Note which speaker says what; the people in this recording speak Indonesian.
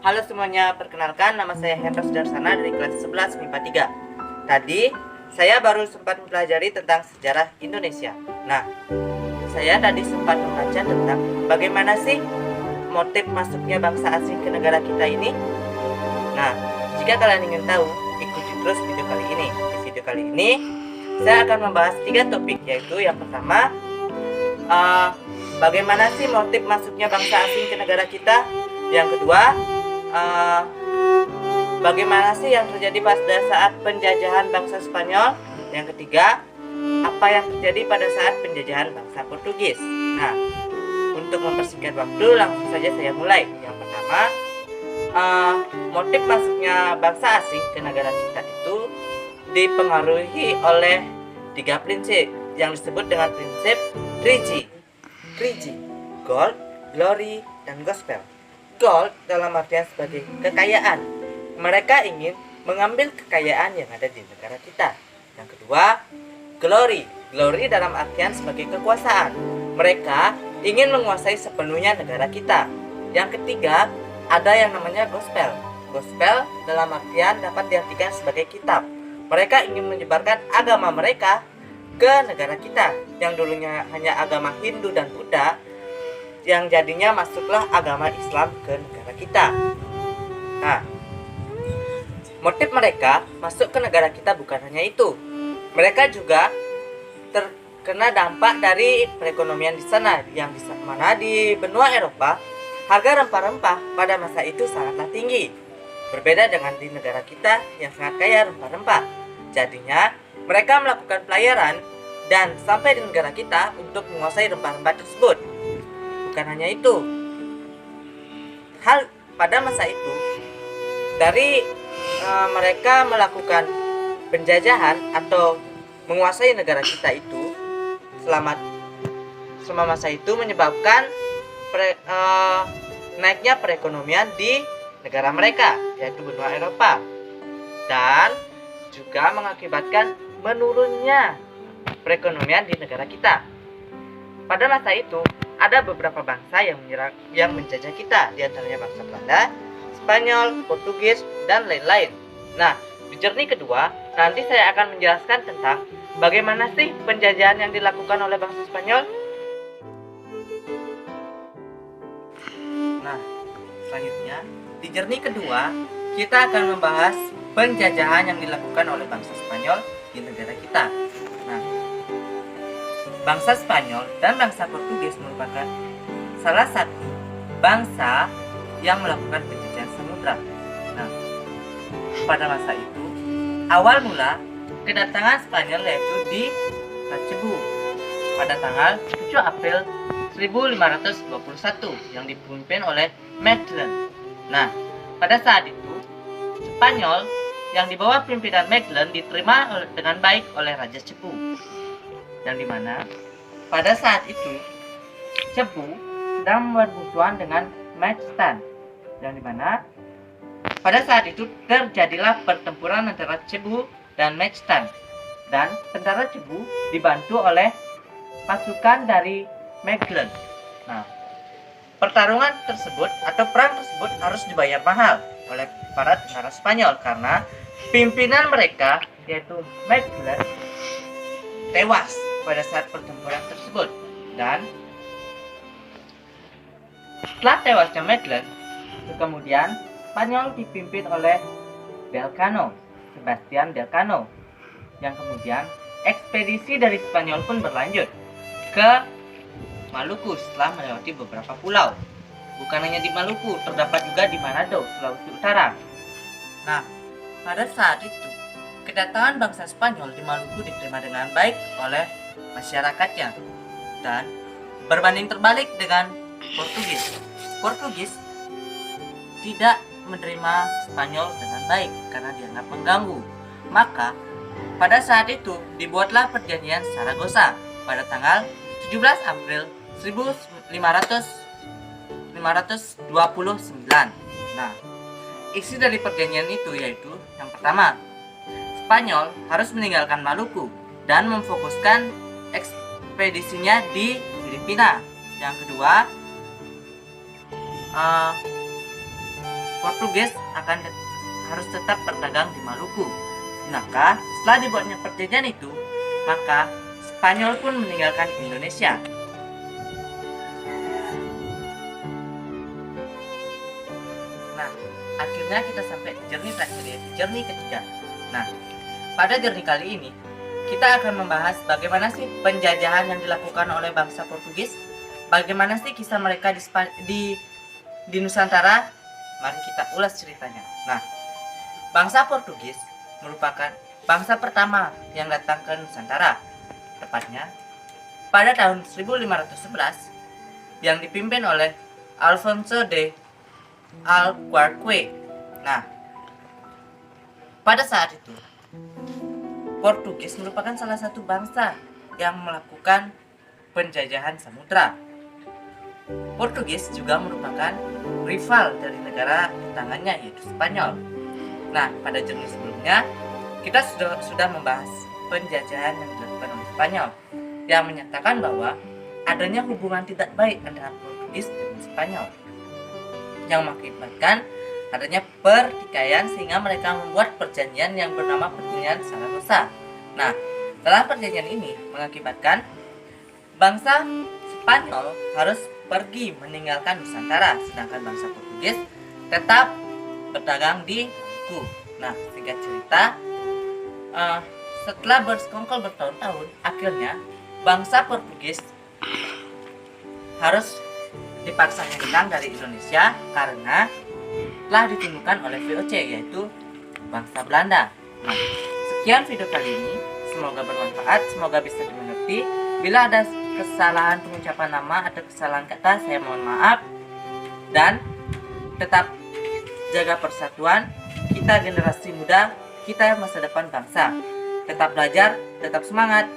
Speaker 1: Halo semuanya, perkenalkan nama saya Hendra Sudarsana dari kelas 11 MIPA 3. Tadi saya baru sempat mempelajari tentang sejarah Indonesia. Nah, saya tadi sempat membaca tentang bagaimana sih motif masuknya bangsa asing ke negara kita ini. Nah, jika kalian ingin tahu, ikuti terus video kali ini. Di video kali ini, saya akan membahas 3 topik, yaitu yang pertama, bagaimana sih motif masuknya bangsa asing ke negara kita. Yang kedua, bagaimana sih yang terjadi pada saat penjajahan bangsa Spanyol. Yang ketiga, apa yang terjadi pada saat penjajahan bangsa Portugis. Nah, untuk mempersingkat waktu, langsung saja saya mulai. Yang pertama, motif masuknya bangsa asing ke negara kita itu dipengaruhi oleh 3 prinsip yang disebut dengan prinsip 3G. 3G, Gold, Glory, dan Gospel. Gold dalam artian sebagai kekayaan. Mereka ingin mengambil kekayaan yang ada di negara kita. Yang kedua, glory. Glory dalam artian sebagai kekuasaan. Mereka ingin menguasai sepenuhnya negara kita. Yang ketiga, ada yang namanya gospel. Gospel dalam artian dapat diartikan sebagai kitab. Mereka ingin menyebarkan agama mereka ke negara kita, yang dulunya hanya agama Hindu dan Buddha, yang jadinya masuklah agama Islam ke negara kita. Nah, motif mereka masuk ke negara kita bukan hanya itu. Mereka juga terkena dampak dari perekonomian di sana, yang di mana di benua Eropa harga rempah-rempah pada masa itu sangatlah tinggi. Berbeda dengan di negara kita yang sangat kaya rempah-rempah. Jadinya mereka melakukan pelayaran dan sampai di negara kita untuk menguasai rempah-rempah tersebut. Bukan hanya itu, pada masa itu dari mereka melakukan penjajahan atau menguasai negara kita itu selama masa itu menyebabkan naiknya perekonomian di negara mereka, yaitu benua Eropa, dan juga mengakibatkan menurunnya perekonomian di negara kita. Pada masa itu ada beberapa bangsa yang menjajah kita, diantaranya bangsa Belanda, Spanyol, Portugis, dan lain-lain. Nah, di jernih kedua, nanti saya akan menjelaskan tentang bagaimana sih penjajahan yang dilakukan oleh bangsa Spanyol. Nah, selanjutnya, di jernih kedua, kita akan membahas penjajahan yang dilakukan oleh bangsa Spanyol di negara kita. Nah, bangsa Spanyol dan bangsa Portugis merupakan salah satu bangsa yang melakukan penjajahan samudra. Nah, pada masa itu, awal mula kedatangan Spanyol yaitu di Cebu pada tanggal 7 April 1521 yang dipimpin oleh Magellan. Nah, pada saat itu, Spanyol yang di bawah pimpinan Magellan diterima dengan baik oleh Raja Cebu, yang dimana pada saat itu Cebu sedang bermusuhan dengan Majestad, yang dimana pada saat itu terjadilah pertempuran antara Cebu dan Majestad, dan tentara Cebu dibantu oleh pasukan dari Magellan. Nah, pertarungan tersebut atau perang tersebut harus dibayar mahal oleh para tentara Spanyol karena pimpinan mereka yaitu Magellan tewas pada saat pertempuran tersebut. Dan setelah tewasnya Magellan, kemudian Spanyol dipimpin oleh Sebastian Del Cano, yang kemudian ekspedisi dari Spanyol pun berlanjut ke Maluku setelah melewati beberapa pulau. Bukan hanya di Maluku, terdapat juga di Manado, Sulawesi Utara. Nah, pada saat itu kedatangan bangsa Spanyol di Maluku diterima dengan baik oleh masyarakatnya, dan berbanding terbalik dengan Portugis. Portugis tidak menerima Spanyol dengan baik karena dianggap mengganggu. Maka pada saat itu dibuatlah perjanjian Saragossa pada tanggal 17 April 1529. Nah, isi dari perjanjian itu yaitu yang pertama, Spanyol harus meninggalkan Maluku dan memfokuskan ekspedisinya di Filipina. Yang kedua, Portugis harus tetap berdagang di Maluku. Maka setelah dibuatnya perjanjian itu, maka Spanyol pun meninggalkan Indonesia. Nah, akhirnya kita sampai di journey terakhir, yaitu journey ketiga. Nah, pada journey kali ini kita akan membahas bagaimana sih penjajahan yang dilakukan oleh bangsa Portugis, bagaimana sih kisah mereka di Nusantara. Mari kita ulas ceritanya. Nah, bangsa Portugis merupakan bangsa pertama yang datang ke Nusantara, tepatnya pada tahun 1511, yang dipimpin oleh Alfonso de Albuquerque. Nah, pada saat itu Portugis merupakan salah satu bangsa yang melakukan penjajahan samudra. Portugis juga merupakan rival dari negara tetanggannya, yaitu Spanyol. Nah, pada journey sebelumnya kita sudah membahas penjajahan yang dilakukan oleh Spanyol, yang menyatakan bahwa adanya hubungan tidak baik antara Portugis dan Spanyol, yang mengakibatkan adanya pertikaian sehingga mereka membuat perjanjian yang bernama Perjanjian Saragossa. Nah, dalam perjanjian ini mengakibatkan bangsa Spanyol harus pergi meninggalkan Nusantara, sedangkan bangsa Portugis tetap berdagang di Maluku. Nah, singkat cerita, setelah bersekongkol bertahun-tahun, akhirnya bangsa Portugis harus dipaksa hilang dari Indonesia karena telah ditemukan oleh VOC, yaitu bangsa Belanda. Nah, sekian video kali ini, semoga bermanfaat, semoga bisa dimengerti. Bila ada kesalahan pengucapan nama atau kesalahan kata, saya mohon maaf. Dan tetap jaga persatuan, kita generasi muda, kita masa depan bangsa. Tetap belajar, tetap semangat.